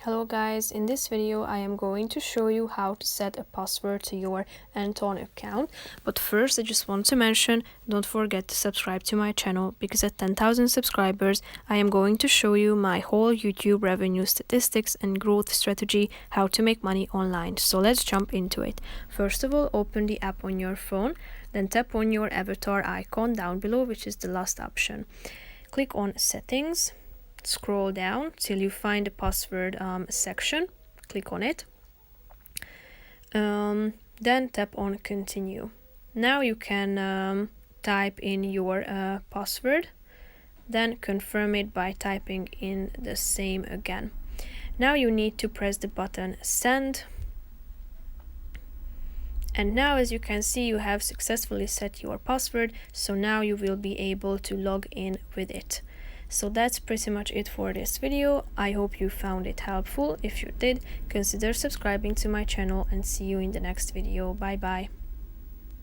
Hello guys, in this video I am going to show you how to set a password to your Anton account. But first I just want to mention, don't forget to subscribe to my channel, because at 10,000 subscribers I am going to show you my whole YouTube revenue statistics and growth strategy, how to make money online. So let's jump into it. First of all, open the app on your phone, then tap on your avatar icon down below, which is the last option. Click on settings. Scroll down till you find the password section. Click on it. Then tap on continue. Now you can type in your password, then confirm it by typing in the same again. Now you need to press the button send. And now, as you can see, you have successfully set your password, so now you will be able to log in with it. So that's pretty much it for this video. I hope you found it helpful. If you did, consider subscribing to my channel and see you in the next video. Bye bye.